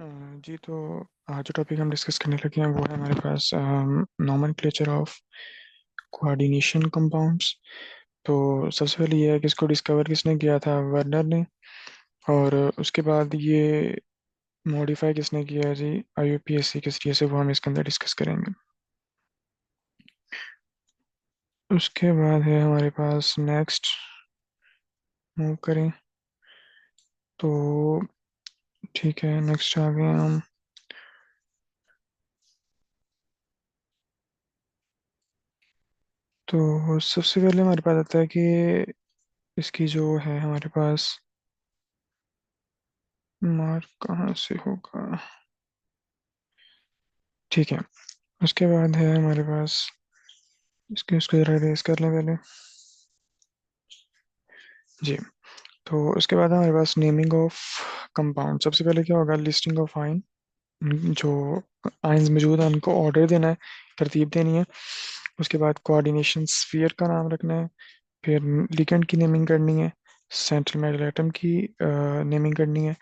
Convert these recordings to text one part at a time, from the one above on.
अ, जी तो आज जो टॉपिक हम डिस्कस करने लगे हैं वो है हमारे पास नॉमेनक्लेचर ऑफ कोऑर्डिनेशन कंपाउंड्स। तो सबसे पहले ये है कि इसको डिस्कवर किसने किया था, वर्नर ने। और उसके बाद ये मॉडिफाई किसने किया है जी, आईयूपीएसी के जरिए से, वो हम इसके अंदर डिस्कस करेंगे। उसके बाद है हमारे पास नेक्स्ट, मूव करें तो ठीक है, नेक्स्ट आ गए हम। तो सबसे पहले हमारे पास आता है कि इसकी जो है हमारे पास मार्क कहाँ से होगा, ठीक है। उसके बाद है हमारे पास, इसको जरा रेस कर लें पहले। जी, तो उसके बाद हमारे पास नेमिंग ऑफ कंपाउंड। सबसे पहले क्या होगा, लिस्टिंग ऑफ आइन। जो आइंस मौजूद है उनको ऑर्डर देना है, तरतीब देनी है। उसके बाद कोऑर्डिनेशन स्फीयर का नाम रखना है। फिर लिगेंड की नेमिंग करनी है। सेंट्रल मेटल एटम की नेमिंग करनी है।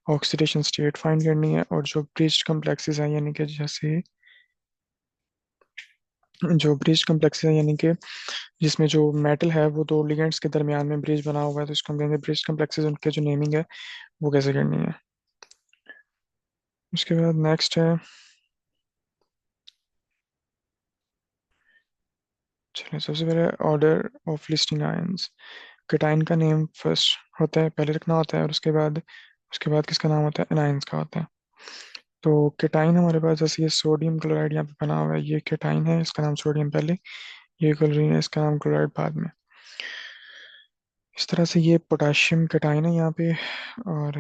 ऑक्सीडेशन स्टेट फाइंड करनी है। और जो ब्रिज्ड कॉम्प्लेक्सेस हैं, यानी कि जैसे जो ब्रिज कॉम्प्लेक्स है, यानी कि जिसमें जो मेटल है वो दो लिगेंड्स के दरमियान में ब्रिज बना हुआ है, तो इसको हम कहेंगे ब्रिज कॉम्प्लेक्सेस। उनके जो नेमिंग है वो कैसे करनी है। उसके बाद नेक्स्ट है, चलिए सबसे पहले order of listing ions. Cation का नेम फर्स्ट होता है, पहले रखना होता है, और उसके बाद किसका नाम होता है, एनायंस का होता है। तो केटाइन हमारे पास, जैसे ये सोडियम क्लोराइड यहाँ पे बना हुआ है, ये केटाइन है, इसका नाम सोडियम पहले, ये क्लोरीन है, इसका नाम क्लोराइड बाद में। इस तरह से ये पोटाशियम केटाइन है यहाँ पे। और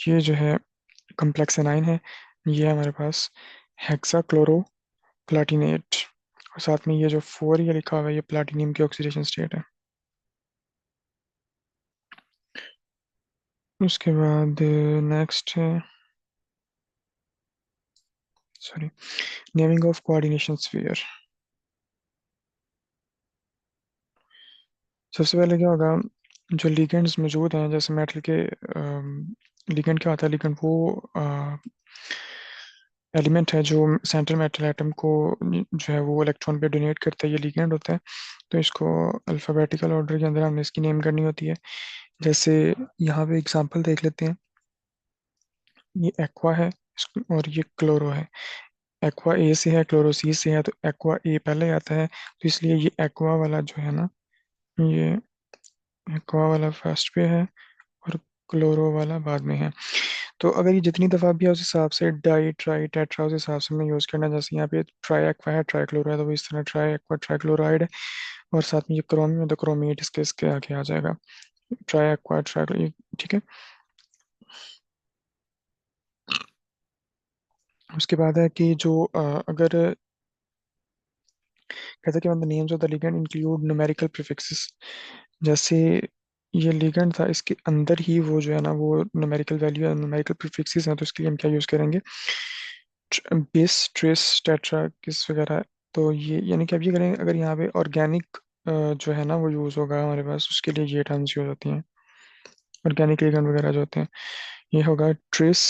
ये जो है कम्प्लेक्स एनाइन है, ये हमारे पास हेक्सा क्लोरो प्लाटिनेट। और साथ में ये जो 4 ये लिखा हुआ है, ये प्लाटिनियम की ऑक्सीडेशन स्टेट है। उसके बाद नेक्स्ट है, sorry, naming of coordination sphere. सबसे पहले क्या होगा, जो लिगेंड्स मौजूद हैं, जैसे मेटल के लिगेंड क्या होता है, लिगेंड वो एलिमेंट है जो सेंट्रल मेटल एटम को जो है वो इलेक्ट्रॉन पे डोनेट करता है, ये लिगेंड होता है। तो इसको अल्फ़ाबेटिकल ऑर्डर के अंदर हमने इसकी नेम करनी होती है। जैसे यहाँ पे एग्जांपल देख लेते हैं, ये एक्वा है, और ये क्लोरो है। एक्वा ए से है, क्लोरो सी से है, तो एक्वा ए पहले आता है, तो इसलिए ये एक्वा वाला जो है ना, ये एक्वा वाला फर्स्ट पे है, और क्लोरो वाला बाद में है। तो अगर ये जितनी दफ़ा भी है उस हिसाब से डाई ट्राई टेट्रा उस हिसाब से हमें यूज़ करना है। जैसे यहाँ पे ट्राई एक्वा है, ट्राई क्लोरो है, तो वो इस तरह ट्राई एक्वा ट्राई क्लोराइड है। और साथ में ये क्रोमियम है, तो क्रोमेट इसके इसके आगे आ जाएगा, ट्राई एक्वा ट्राई, ठीक है। उसके बाद है कि जो अगर कहते हैं कि the names of the ligand include numerical prefixes. जैसे ये लिगेंड था, इसके अंदर ही वो जो है ना, वो न्यूमेरिकल वैल्यू या न्यूमेरिकल प्रीफिक्सेस हैं, तो इसके लिए हम क्या यूज़ करेंगे, बिस ट्रिस टेट्रा किस वगैरह। तो ये यानी कि अब ये करेंगे, अगर यहाँ पे ऑर्गेनिक जो है ना वो यूज़ होगा हमारे पास, उसके लिए ये टर्म्स यूज होती हैं, ऑर्गेनिक लिगेंड वगैरह जो होते हैं। ये होगा ट्रिस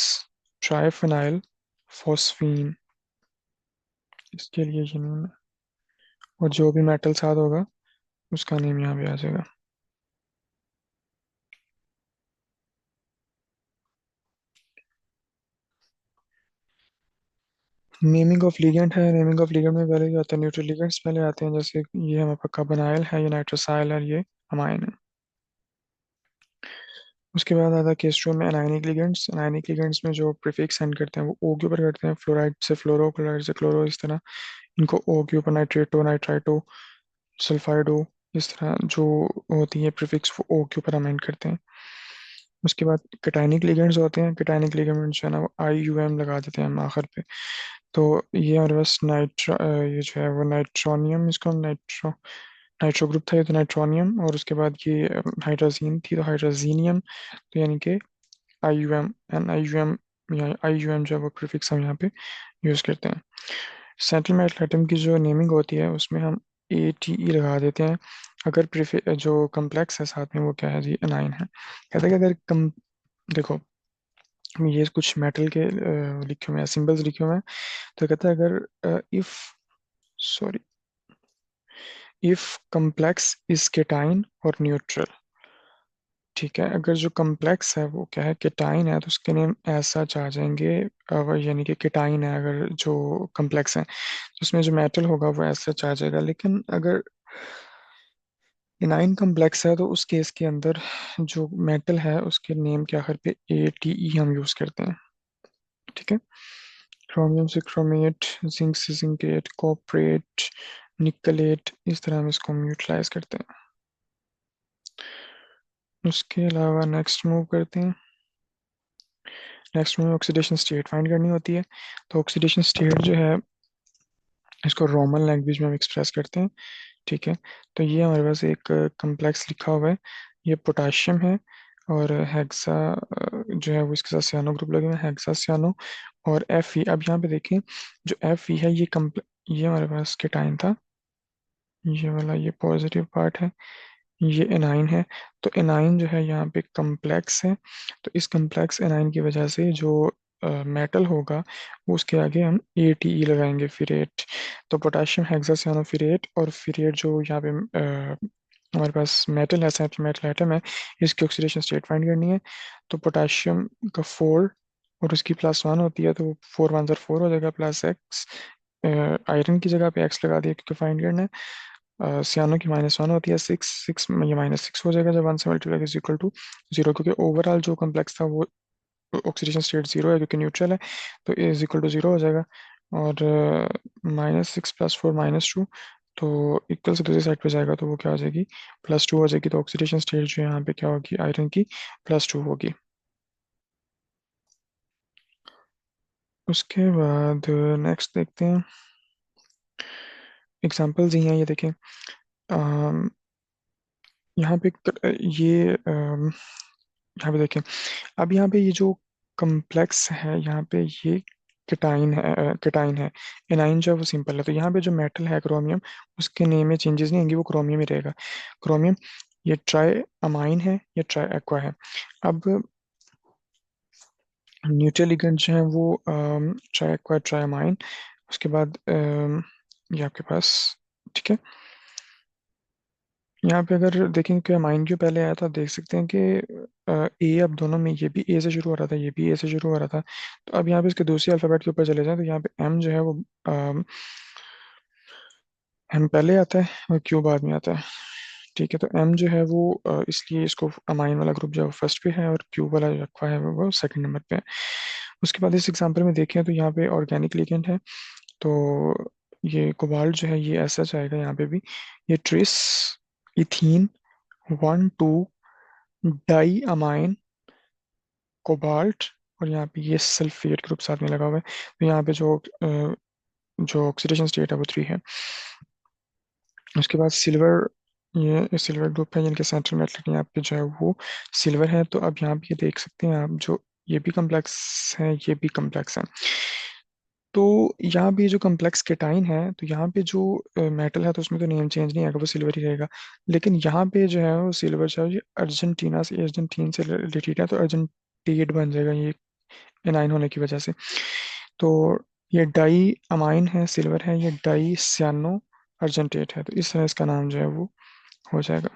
ट्राइफेनाइल फॉस्फीन, इसके लिए ये नेम है। और जो भी मेटल साथ होगा उसका नेम यहाँ पे आ जाएगा। नेमिंग ऑफ लिगेंड है, नेमिंग ऑफ लिगेंड में पहले क्या होता है, न्यूट्रल लिगेंड्स पहले आते हैं। जैसे ये हमारे पास कार्बोनाइल है, ये नाइट्रोसाइल है, ये अमाइन है। उसके बाद आता है केस्ट्रो में एनायनिक लिगेंड्स। एनायनिक लिगेंड्स में जो प्रीफिक्स सेंड करते हैं वो ओ के ऊपर करते हैं, फ्लोराइड से फ्लोरो, क्लोराइड से क्लोरो, इस तरह इनको ओ के ऊपर, नाइट्रेटो नाइट्राइटो सल्फाइडो, इस तरह जो होती है प्रीफिक्स वो ओ के ऊपर अमेंड करते हैं। उसके बाद कैटायनिक लिगेंड्स होते हैं, कैटायनिक लिगेंड्स जो है ना वो आई यू एम लगा देते हैं हम आखिर पे। तो ये हमारे पास ये जो है वो नाइट्रोनियम, इसको नाइट्रो नाइट्रो ग्रुप था, ये तो नाइट्रोनियम। और उसके बाद ये हाइड्रोजीन थी, तो हाइड्रोजीनियम। तो यानी कि आई you M N I you M, या आई यू एम जो है वो प्रीफिक्स हम यहाँ पे यूज़ करते हैं। सेंट्रल मेटल एटम की जो नेमिंग होती है उसमें हम ए टी ई लगा देते हैं, अगर जो कम्प्लेक्स है साथ में वो क्या है जी, एनाइन है। कहते हैं कि अगर कम, देखो ये कुछ मेटल के लिखे हुए हैं, सिंबल्स लिखे हुए हैं। तो कहता है अगर if sorry if complex is cation और न्यूट्रल, ठीक है, अगर जो कम्प्लेक्स है वो क्या है, केटाइन है, तो उसके नेम ऐसा आ जाएंगे, यानी कि केटाइन है अगर जो कम्प्लेक्स है, तो उसमें जो मेटल होगा वो ऐसा आ जाएगा। लेकिन अगर इनाइन कम्प्लेक्स है तो उस केस के अंदर जो मेटल है उसके नेम के आखिर पे ATE हम यूज करते हैं, ठीक है। क्रोमियम से क्रोमेट, जिंक से जिंकेट, कॉपरेट, निकलेट, इस तरह हम इसको यूटिलाइज करते हैं। उसके अलावा नेक्स्ट मूव करते हैं। नेक्स्ट में ऑक्सीडेशन स्टेट फाइंड करनी होती है। तो ऑक्सीडेशन स्टेट जो है इसको रोमन लैंग्वेज में हम एक्सप्रेस करते हैं, ठीक है। तो ये हमारे पास एक कम्प्लेक्स लिखा हुआ है, ये पोटाशियम है, और हेक्सा जो है वो इसके साथ सियानो ग्रुप लगे हुए हैं, हेक्सा सियानो और Fe। अब यहाँ पे देखें जो Fe है ये हमारे पास केटाइन था, ये वाला ये पॉजिटिव पार्ट है, ये एनाइन है। तो एनाइन जो है यहाँ पे कम्प्लेक्स है, तो इस कम्प्लेक्स एनाइन की वजह से जो मेटल होगा वो उसके आगे हम ATE लगाएंगे, फिरेट। तो पोटाशियम हेक्सासियानोफिरेट और फिरेट जो यहाँ पे हमारे पास मेटल है, सेंट्रल मेटल एटम है, इसकी ऑक्सीडेशन स्टेट फाइंड करनी है। तो पोटाशियम का 4 और उसकी +1 होती है, तो 4 1 4 हो जाएगा, +X। आयरन की जगह पे X लगा दिया क्योंकि फाइंड करना है। सियानो की -1 होती है, 6 6 ये -6 हो जाएगा जब 1 से मल्टीप्लाई इज इक्वल टू 0, क्योंकि ओवरऑल जो कम्प्लेक्स था वो ऑक्सीडेशन स्टेट 0 है क्योंकि न्यूट्रल है, तो इज इक्वल टू 0 हो जाएगा। और -6 +4 -2, तो इक्वल से दूसरी साइड पे जाएगा तो वो क्या हो जाएगी, +2 हो जाएगी। तो ऑक्सीडेशन स्टेट जो है यहाँ पे क्या होगी, आयरन की +2 होगी। उसके बाद नेक्स्ट देखते हैं, एग्जांपल्स ही हैं ये देखें। अम, यहाँ पे ये यहाँ पे देखें, अब यहाँ पे ये जो कम्प्लेक्स है यहाँ पे ये केटाइन है। एनाइन जो है वो सिंपल है, तो यहाँ पे जो मेटल है क्रोमियम, उसके नेम में चेंजेस नहीं होंगे, वो क्रोमियम ही रहेगा। क्रोमियम, ये ट्राई अमाइन है, ये ट्राई एक्वा है। अब न्यूट्रल लिगेंड जो है वो ट्राई एक्वा ट्राई अमाइन, उसके बाद ये आपके पास, ठीक है। यहाँ पे अगर देखें कि अमाइन क्यों पहले आया, तो आप देख सकते हैं कि ए, अब दोनों में ये भी ए से शुरू हो रहा था, ये भी ए से शुरू हो रहा था। तो अब यहाँ पे इसके दूसरे अल्फाबेट के ऊपर चले जाएं, तो यहाँ पे एम जो है वो एम पहले आता है और क्यू बाद में आता है, ठीक है। तो एम जो है वो इसलिए इसको अमाइन वाला ग्रुप जो है वो फर्स्ट पे है, और क्यू वाला जो रखा है वो सेकंड नंबर पे है। उसके बाद इस एग्जांपल में देखें तो यहाँ पे ऑर्गेनिक लिगेंड है, तो ये कोबाल्ट जो है ये ऐसा जाएगा यहाँ पे भी, ये tris ethene 1 2 diamine cobalt, और यहाँ पे ये सल्फेट ग्रुप साथ में लगा हुआ है। तो यहाँ पे जो ऑक्सीडेशन स्टेट है वो 3 है। उसके बाद सिल्वर, ये सिल्वर ग्रुप है, जिनके सेंट्रल मेटल यहाँ पे जो है वो सिल्वर है। तो अब यहाँ पे ये देख सकते हैं आप, जो ये भी कम्प्लेक्स है, ये भी कम्प्लेक्स है। तो यहाँ पे जो कम्प्लेक्स केटाइन है, तो यहाँ पे जो मेटल है तो उसमें तो नेम चेंज नहीं आएगा, वो सिल्वर ही रहेगा। लेकिन यहाँ पे जो है वो सिल्वर जो है ये अर्जेंटीन से रिलेटेड है, तो अर्जेंटेट बन जाएगा ये एनाइन होने की वजह से। तो ये डाई अमाइन है, सिल्वर है, ये डाई सियानो अर्जेंटेट है, तो इस तरह इसका नाम जो है वो हो जाएगा।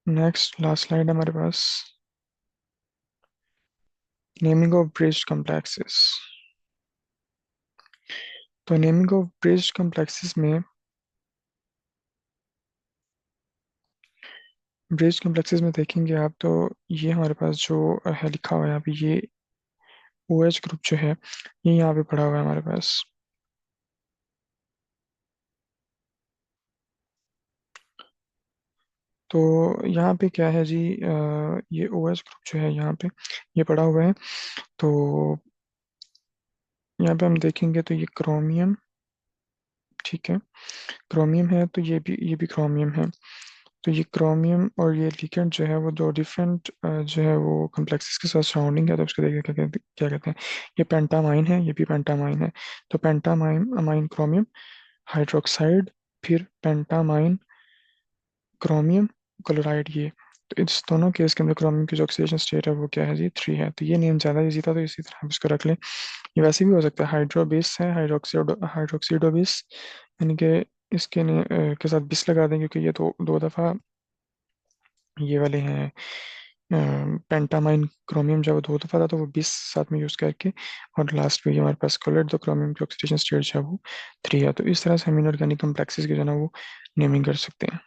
नेक्स्ट लास्ट स्लाइड हमारे पास, नेमिंग ऑफ ब्रिज कॉम्प्लेक्सेस। तो नेमिंग ऑफ ब्रिज कॉम्प्लेक्सेस में, ब्रिज कॉम्प्लेक्सेस में देखेंगे आप, तो ये हमारे पास जो है लिखा हुआ है यहाँ पे, ये OH ग्रुप जो है ये यहाँ पे पड़ा हुआ है हमारे पास। तो यहाँ पे क्या है जी, ये OH ग्रुप जो है यहाँ पे ये पड़ा हुआ है। तो यहाँ पे हम देखेंगे तो ये क्रोमियम, ठीक है, क्रोमियम है, तो ये भी क्रोमियम है। तो ये क्रोमियम और ये लिगेंड जो है वो दो डिफरेंट जो है वो कम्प्लेक्सेस के साथ सराउंडिंग है, तो उसको देखिए क्या कहते हैं। ये पेंटामाइन है, ये भी पेंटामाइन है। तो पेंटामाइन अमाइन क्रोमियम हाइड्रोक्साइड, फिर पेंटामाइन क्रोमियम, क्लोराइड ये। तो इस दोनों केस के अंदर क्रोमियम की जो ऑक्सीडेशन स्टेट है वो क्या है जी, 3 है। तो ये नेम ज़्यादा इजी था, तो इसी तरह हम इसको रख लें। ये वैसे भी हो सकता है, हाइड्रोबिस है, हाइड्रोक्सीडोबिस, यानी कि इसके के साथ बिस लगा दें, क्योंकि ये तो दो दफ़ा ये वाले हैं पेंटामाइन क्रोमियम, जब वो दो दफ़ा था तो वो 20 साथ में यूज़ करके, और लास्ट में ये हमारे पास कोलेट, तो क्रोमियम की ऑक्सीडेशन स्टेट जो है वो 3 है। तो इस तरह से हम इनऑर्गेनिक कम्प्लेक्सेस की जो है ना वो नेमिंग कर सकते हैं।